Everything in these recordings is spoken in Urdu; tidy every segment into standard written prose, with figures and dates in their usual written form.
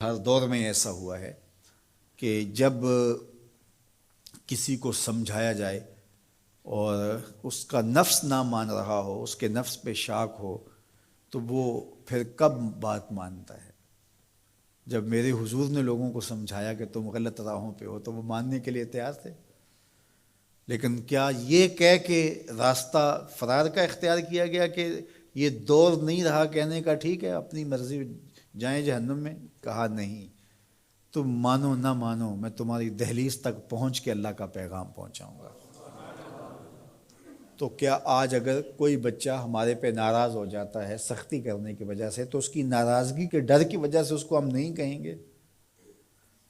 ہر دور میں ایسا ہوا ہے کہ جب کسی کو سمجھایا جائے اور اس کا نفس نہ مان رہا ہو، اس کے نفس پہ شاک ہو، تو وہ پھر کب بات مانتا ہے؟ جب میرے حضور نے لوگوں کو سمجھایا کہ تم غلط راہوں پہ ہو تو وہ ماننے کے لیے تیار تھے، لیکن کیا یہ کہہ کے راستہ فرار کا اختیار کیا گیا کہ یہ دور نہیں رہا کہنے کا ٹھیک ہے اپنی مرضی جائیں جہنم میں؟ کہا نہیں، تم مانو نہ مانو میں تمہاری دہلیز تک پہنچ کے اللہ کا پیغام پہنچاؤں گا۔ تو کیا آج اگر کوئی بچہ ہمارے پہ ناراض ہو جاتا ہے سختی کرنے کی وجہ سے، تو اس کی ناراضگی کے ڈر کی وجہ سے اس کو ہم نہیں کہیں گے؟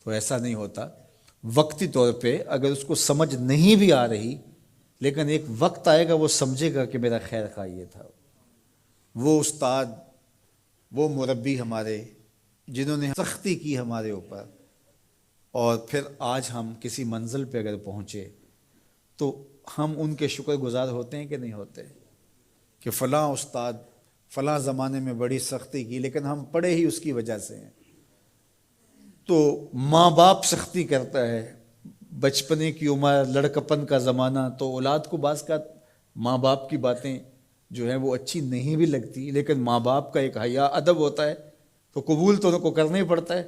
تو ایسا نہیں ہوتا۔ وقتی طور پہ اگر اس کو سمجھ نہیں بھی آ رہی، لیکن ایک وقت آئے گا وہ سمجھے گا کہ میرا خیر خواہ یہ تھا۔ وہ استاد، وہ مربی ہمارے جنہوں نے سختی کی ہمارے اوپر، اور پھر آج ہم کسی منزل پہ اگر پہنچے تو ہم ان کے شکر گزار ہوتے ہیں کہ نہیں ہوتے؟ کہ فلاں استاد فلاں زمانے میں بڑی سختی کی، لیکن ہم پڑھے ہی اس کی وجہ سے ہیں۔ تو ماں باپ سختی کرتا ہے، بچپنے کی عمر، لڑکپن کا زمانہ، تو اولاد کو بعض کا ماں باپ کی باتیں جو ہیں وہ اچھی نہیں بھی لگتی، لیکن ماں باپ کا ایک حیا ادب ہوتا ہے تو قبول تو ان کو کرنا ہی پڑتا ہے۔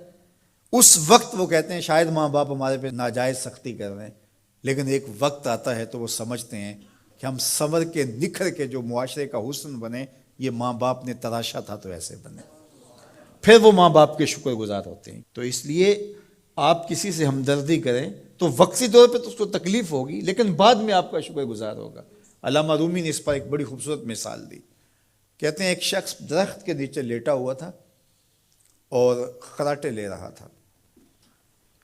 اس وقت وہ کہتے ہیں شاید ماں باپ ہمارے پہ ناجائز سختی کر رہے ہیں، لیکن ایک وقت آتا ہے تو وہ سمجھتے ہیں کہ ہم سنور کے نکھر کے جو معاشرے کا حسن بنے، یہ ماں باپ نے تراشا تھا تو ایسے بنے، پھر وہ ماں باپ کے شکر گزار ہوتے ہیں۔ تو اس لیے آپ کسی سے ہمدردی کریں تو وقتی طور پہ تو اس کو تکلیف ہوگی، لیکن بعد میں آپ کا شکر گزار ہوگا۔ علامہ رومی نے اس پر ایک بڑی خوبصورت مثال دی۔ کہتے ہیں ایک شخص درخت کے نیچے لیٹا ہوا تھا اور خراٹے لے رہا تھا۔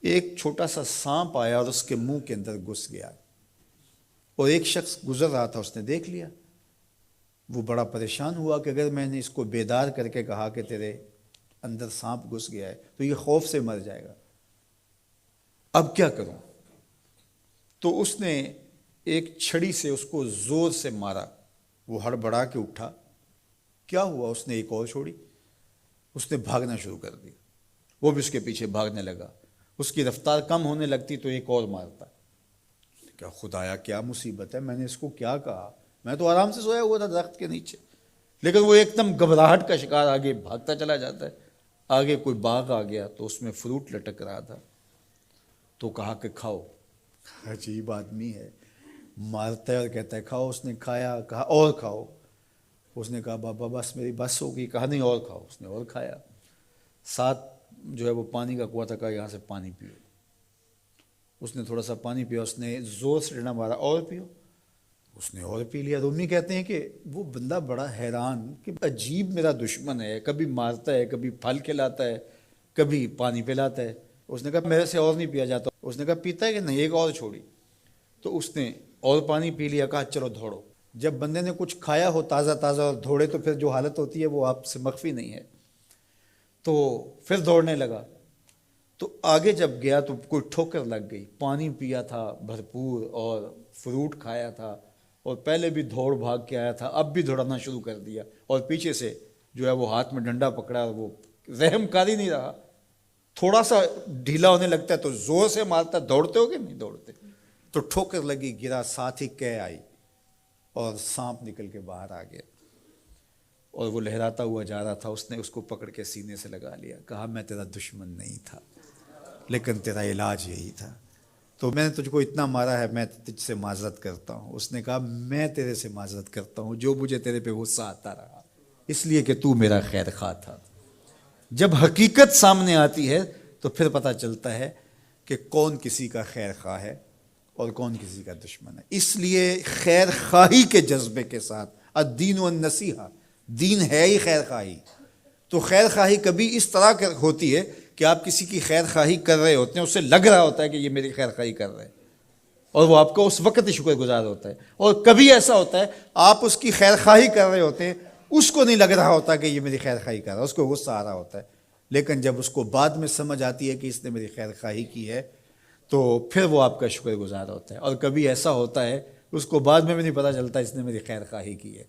ایک چھوٹا سا سانپ آیا اور اس کے منہ کے اندر گھس گیا، اور ایک شخص گزر رہا تھا، اس نے دیکھ لیا۔ وہ بڑا پریشان ہوا کہ اگر میں نے اس کو بیدار کر کے کہا کہ تیرے اندر سانپ گھس گیا ہے تو یہ خوف سے مر جائے گا، اب کیا کروں؟ تو اس نے ایک چھڑی سے اس کو زور سے مارا۔ وہ ہڑبڑا کے اٹھا، کیا ہوا؟ اس نے ایک اور چھوڑی، اس نے بھاگنا شروع کر دیا، وہ بھی اس کے پیچھے بھاگنے لگا۔ اس کی رفتار کم ہونے لگتی تو ایک اور مارتا۔ کیا خدایا کیا مصیبت ہے، میں نے اس کو کیا کہا؟ میں تو آرام سے سویا ہوا تھا درخت کے نیچے، لیکن وہ ایک دم گھبراہٹ کا شکار آگے بھاگتا چلا جاتا ہے۔ آگے کوئی باغ آ گیا تو اس میں فروٹ لٹک رہا تھا، تو کہا کہ کھاؤ۔ عجیب آدمی ہے، مارتا ہے اور کہتا ہے کھاؤ۔ اس نے کھایا، کہا اور کھاؤ۔ اس نے کہا بابا بس میری بس ہو گئی، کہا نہیں اور کھاؤ۔ اس نے اور کھایا۔ ساتھ جو ہے وہ پانی کا کنواں تھا، کہا یہاں سے پانی پیو۔ اس نے تھوڑا سا پانی پیا، اس نے زور سے ڈنڈا مارا، اور پیو۔ اس نے اور پی لیا۔ رومی کہتے ہیں کہ وہ بندہ بڑا حیران کہ عجیب میرا دشمن ہے، کبھی مارتا ہے، کبھی پھل کھلاتا ہے، کبھی پانی پلاتا ہے۔ اس نے کہا میرے سے اور نہیں پیا جاتا۔ اس نے کہا پیتا ہے کہ نہیں؟ ایک اور چھوڑی۔ تو اس نے اور پانی پی لیا، کہا چلو دوڑو۔ جب بندے نے کچھ کھایا ہو تازہ تازہ اور دوڑے تو پھر جو حالت ہوتی ہے وہ آپ سے مخفی نہیں ہے۔ تو پھر دوڑنے لگا، تو آگے جب گیا تو کوئی ٹھوکر لگ گئی۔ پانی پیا تھا بھرپور اور فروٹ کھایا تھا، اور پہلے بھی دوڑ بھاگ کے آیا تھا، اب بھی دوڑنا شروع کر دیا، اور پیچھے سے جو ہے وہ ہاتھ میں ڈنڈا پکڑا، اور وہ رحم کاری نہیں رہا۔ تھوڑا سا ڈھیلا ہونے لگتا ہے تو زور سے مارتا۔ دوڑتے ہو کہ نہیں دوڑتے؟ تو ٹھوکر لگی، گرا، ساتھ ہی قے آئی اور سانپ نکل کے باہر آ گیا، اور وہ لہراتا ہوا جا رہا تھا۔ اس نے اس کو پکڑ کے سینے سے لگا لیا، کہا میں تیرا دشمن نہیں تھا، لیکن تیرا علاج یہی تھا، تو میں نے تجھ کو اتنا مارا ہے، میں تجھ سے معذرت کرتا ہوں۔ اس نے کہا میں تیرے سے معذرت کرتا ہوں جو مجھے تیرے پہ غصہ آتا رہا، اس لیے کہ تو میرا خیر خواہ تھا۔ جب حقیقت سامنے آتی ہے تو پھر پتہ چلتا ہے کہ کون کسی کا خیر خواہ ہے اور کون کسی کا دشمن ہے۔ اس لیے خیر خواہی کے جذبے کے ساتھ، الدین والنصیحہ، دین ہے ہی خیر خواہی۔ تو خیر خواہی کبھی اس طرح ہوتی ہے کہ آپ کسی کی خیر خواہی کر رہے ہوتے ہیں، اسے لگ رہا ہوتا ہے کہ یہ میری خیر خواہی کر رہے ہیں، اور وہ آپ کو اس وقت ہی شکر گزار ہوتا ہے۔ اور کبھی ایسا ہوتا ہے آپ اس کی خیر خواہی کر رہے ہوتے ہیں، اس کو نہیں لگ رہا ہوتا کہ یہ میری خیر خواہی کر رہا ہے، اس کو غصہ آ رہا ہوتا ہے، لیکن جب اس کو بعد میں سمجھ آتی ہے کہ اس نے میری خیر خواہی کی ہے تو پھر وہ آپ کا شکر گزار ہوتا ہے۔ اور کبھی ایسا ہوتا ہے اس کو بعد میں بھی نہیں پتہ چلتا اس نے میری خیر خواہی کی ہے۔